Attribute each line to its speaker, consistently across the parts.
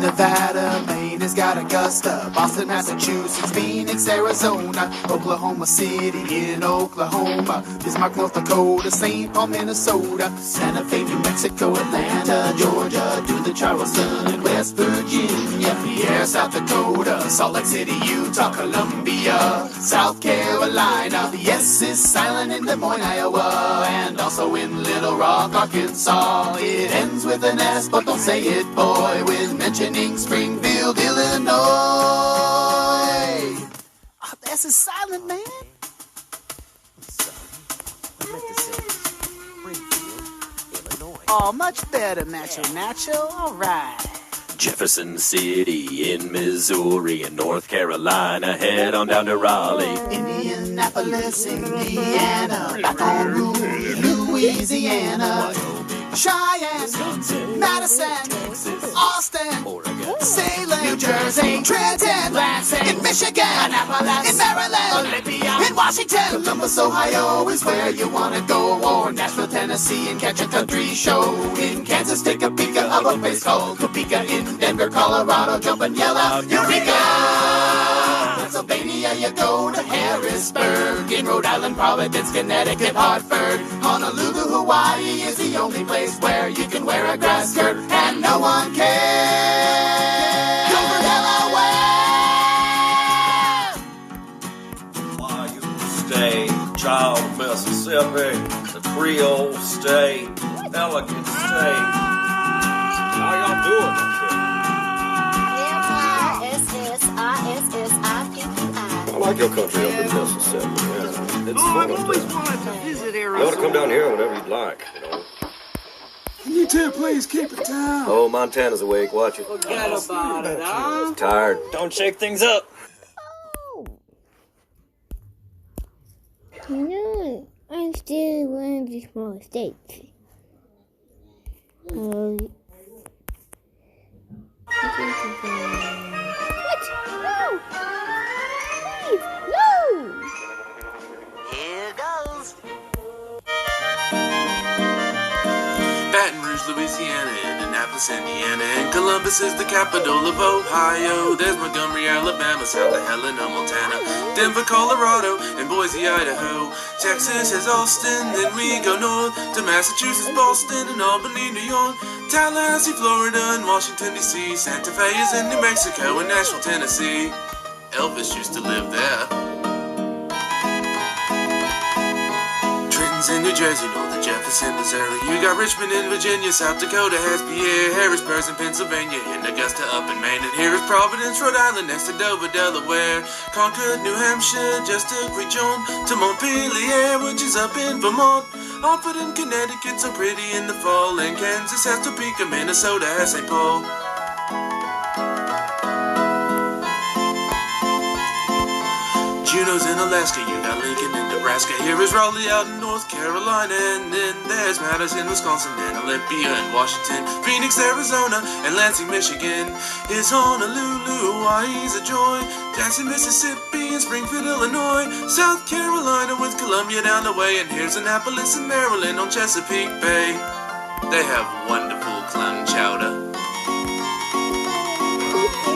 Speaker 1: Nevada, Maine has got Augusta, Boston, Massachusetts, Phoenix, Arizona, Oklahoma City in Oklahoma, Bismarck, North Dakota, St. Paul, Minnesota, Santa Fe, New Mexico, Atlanta, Georgia, do the Charleston and West Virginia, Pierre, South Dakota, Salt Lake City, Utah, Columbia, South Carolina, the S is silent in Des Moines, Iowa, and also in Little Rock, Arkansas. It ends with an S, but don't say it, boy, with mentioning Springfield, Illinois. Oh, the S is silent, man. Oh, much better, Nacho. All right.
Speaker 2: Jefferson City in Missouri and North Carolina, head on down to Raleigh.
Speaker 1: Indianapolis, Indiana, Baton Rouge, Louisiana, Cheyenne, Madison, Austin, Salem, New Jersey, Trenton, Lansing, in Michigan, Annapolis, in Maryland, Olympia, in Washington, Columbus, Ohio is where you want to go, or Nashville, Tennessee, and catch a country show. In Kansas, take a peek of a place called Topeka. In Denver, Colorado, jump and yell out, Eureka! Pennsylvania, you go to Harrisburg. In Rhode Island, Providence, Connecticut, Hartford, Honolulu, Hawaii is the only place where you can wear a grass skirt and no one cares. Over Delaware!
Speaker 3: Bayou State, child of Mississippi, the Creole State, elegant state. How y'all doing up there? I like your country up in Mississippi. Yeah. It's fun
Speaker 4: I've
Speaker 3: up
Speaker 4: always
Speaker 3: there.
Speaker 4: wanted to visit
Speaker 3: You ought
Speaker 4: Arizona.
Speaker 3: to come down here whenever you'd like, you know.
Speaker 1: Can you two please keep it down?
Speaker 3: Oh, Montana's awake. Watch it.
Speaker 4: Forget about it, huh?
Speaker 3: Tired.
Speaker 2: Don't shake things up.
Speaker 5: You know, I'm still one of the small states. What? No! Please, no!
Speaker 1: Here goes.
Speaker 6: Baton Rouge, Louisiana, Indianapolis, Indiana, and Columbus is the capital of Ohio. There's Montgomery, Alabama, south of Helena, Montana, Denver, Colorado, and Boise, Idaho. Texas has Austin, then we go north to Massachusetts, Boston, and Albany, New York, Tallahassee, Florida, and Washington, D.C. Santa Fe is in New Mexico, and Nashville, Tennessee. Elvis used to live there. Trenton's in New Jersey, north of Jefferson, Missouri. You got Richmond in Virginia, South Dakota has Pierre, Harrisburg's in Pennsylvania, and Augusta up in Maine. And here is Providence, Rhode Island, next to Dover, Delaware. Concord, New Hampshire, just a quick jaunt to Montpelier, which is up in Vermont. Hartford in Connecticut, so pretty in the fall. And Kansas has Topeka, Minnesota has St. Paul. Juneau's in Alaska, you got Lincoln in Nebraska. Here is Raleigh out in North Carolina, and then there's Madison, Wisconsin, and Olympia and Washington, Phoenix, Arizona, and Lansing, Michigan. Here's Honolulu, Hawaii's a joy, Jackson, Mississippi, and Springfield, Illinois, South Carolina with Columbia down the way, and here's Annapolis in Maryland on Chesapeake Bay. They have wonderful clam chowder.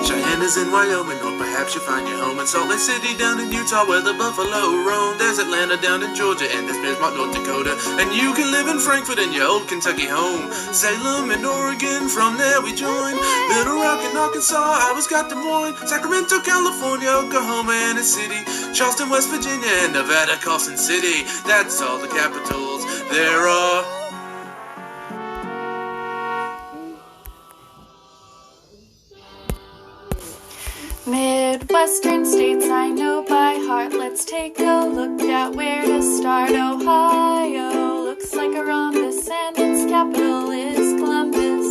Speaker 6: Cheyenne's in Wyoming, or perhaps you'll find your home in Salt Lake City down in Utah where the buffalo roam. There's Atlanta down in Georgia, and there's Bismarck, North Dakota, and you can live in Frankfort in your old Kentucky home. Salem in Oregon, from there we join. Little Rock in Arkansas, I was got Des Moines. Sacramento, California, Oklahoma, and a city. Charleston, West Virginia, and Nevada, Carson City. That's all the capitals there are.
Speaker 7: Midwestern states I know by heart. Let's take a look at where to start. Ohio looks like a rhombus and its capital is Columbus.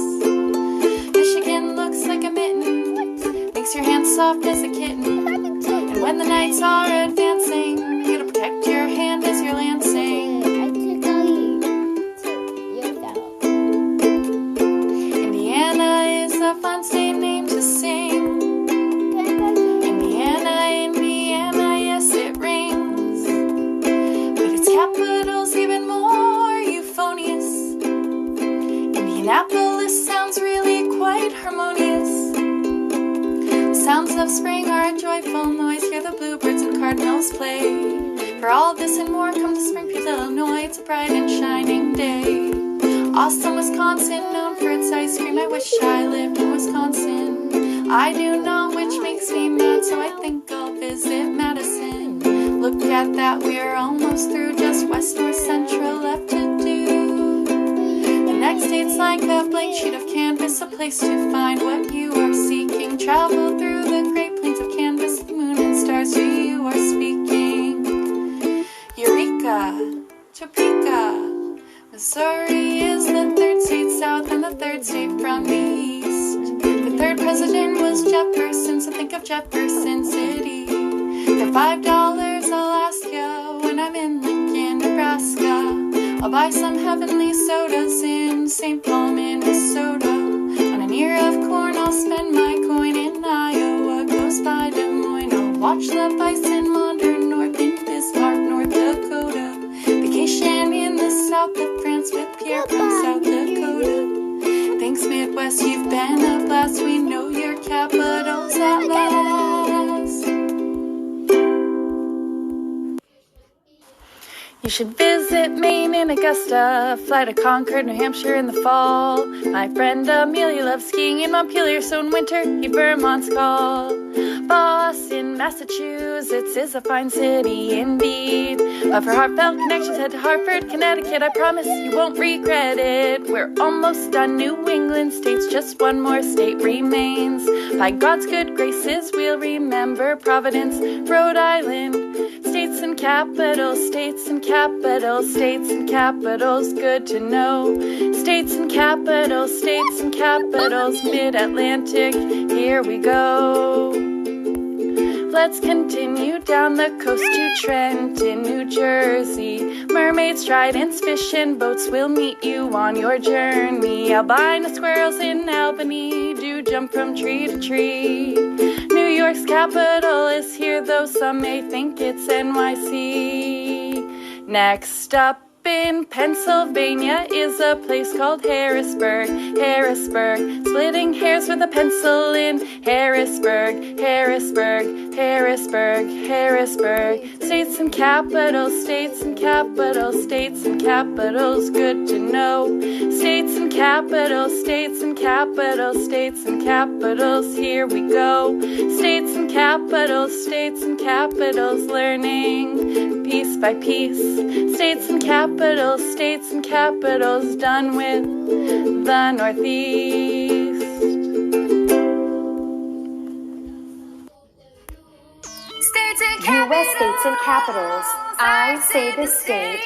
Speaker 7: Michigan looks like a mitten, makes your hands soft as a kitten. And when the nights are advancing, you gotta protect your hand as you're lancing. Indiana is a fun state name to sing. Indiana, yes it rings. But its capital's even more euphonious. Indianapolis sounds really quite harmonious. of spring are a joyful noise. Hear the bluebirds and cardinals play. For all this and more, come to Springfield, Illinois. It's a bright and shining day. Austin, Wisconsin, known for its ice cream. I wish I lived in Wisconsin. I do not, which makes me mad, so I think I'll visit Madison. Look at that, we're almost through. Just west, north, central left to do. The next state's like a blank sheet of canvas, a place to find what you are seeking. Travel through the great plains of canvas, the moon and stars, who you are speaking. Eureka, Topeka. Missouri is the third state south and the third state from the east. The third president was Jefferson, so think of Jefferson City. For $5 I'll ask ya when I'm in Lincoln, Nebraska. I'll buy some heavenly sodas in St. Paul, Minnesota. On an ear of corn I'll spend my coin in Iowa, close by Des Moines. I'll watch the bison wander north in Bismarck, North Dakota. Vacation in the south of France with Pierre from South Dakota. Thanks Midwest, you've been a blast. We know your capital's at last. You should visit Maine in Augusta, fly to Concord, New Hampshire in the fall. My friend Amelia loves skiing in Montpelier, so in winter heed Vermont's call. Boston, Massachusetts is a fine city indeed. But for heartfelt connections, head to Hartford, Connecticut. I promise you won't regret it. We're almost done. New England states, just one more state remains. By God's good graces, we'll remember Providence, Rhode Island. States and capitals, states and capitals, states and capitals, good to know. States and capitals, states and capitals, Mid-Atlantic, here we go. Let's continue down the coast to Trenton, New Jersey. Mermaids, tridents, fish and boats will meet you on your journey. Albino squirrels in Albany do jump from tree to tree. New York's capital is here, though some may think it's NYC. Next up in Pennsylvania is a place called Harrisburg. Harrisburg, splitting hairs with a pencil in Harrisburg. Harrisburg, Harrisburg, Harrisburg. States and capitals, states and capitals, states and capitals, good to know. States and capitals, states and capitals, states and capitals, here we go. States and capitals, states and capitals, learning piece by piece. States and capitals, states and capitals, done with the Northeast.
Speaker 8: U.S. states and capitals. I say the state,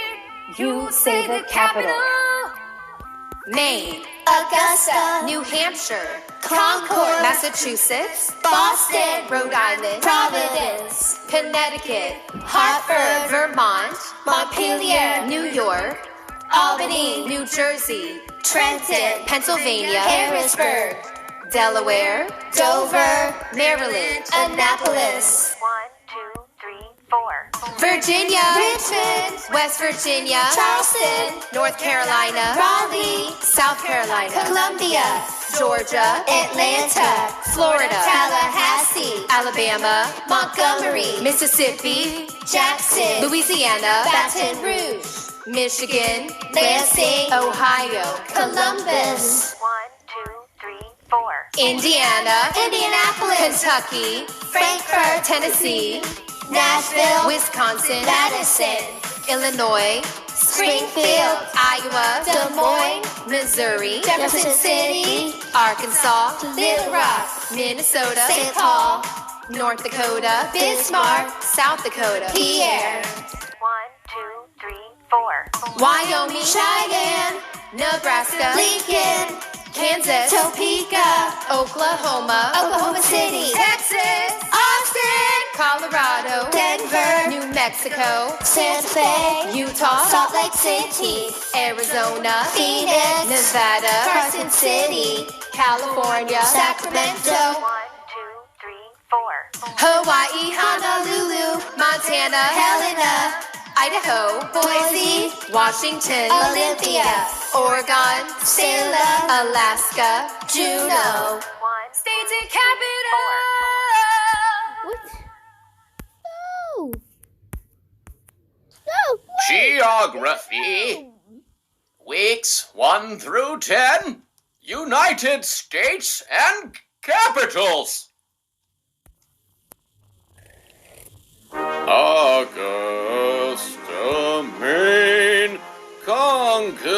Speaker 8: you say the capital.
Speaker 9: Maine, Augusta, New Hampshire, Concord, Massachusetts, Boston, Rhode Island, Providence, Connecticut, Hartford, Vermont, Montpelier, New York, Albany, New Jersey, Trenton, Pennsylvania, Harrisburg, Delaware, Dover, Maryland, Annapolis. 4. Virginia, Richmond, West Virginia, Charleston, North Carolina, Raleigh, South Carolina, Columbia, Georgia, Atlanta, Florida, Tallahassee, Alabama, Montgomery, Mississippi, Jackson, Louisiana, Baton Rouge, Michigan, Lansing, Ohio, Columbus, 4. Indiana, Indianapolis, Kentucky, Frankfort, Tennessee, Nashville, Wisconsin, Madison, Illinois, Springfield, Iowa, Des Moines, Missouri, Jefferson City, Arkansas, Little Rock, Minnesota, St. Paul, North Dakota, Bismarck, South Dakota, Pierre, 4. Wyoming, Cheyenne, Nebraska, Lincoln, Kansas, Topeka, Oklahoma, Oklahoma City, Texas, Austin, Colorado, Denver, New Mexico, Santa Fe, Utah, Salt Lake City, Arizona, Phoenix, Nevada, Carson City, California, Sacramento, 4. Hawaii, Honolulu, Montana, Helena, Idaho, Boise, Washington, Olympia, Oregon, Salem, Alaska, Juneau. States and capitals.
Speaker 10: Geography. Weeks 1 through 10. United States and Capitals. Augusta, Maine, Concord.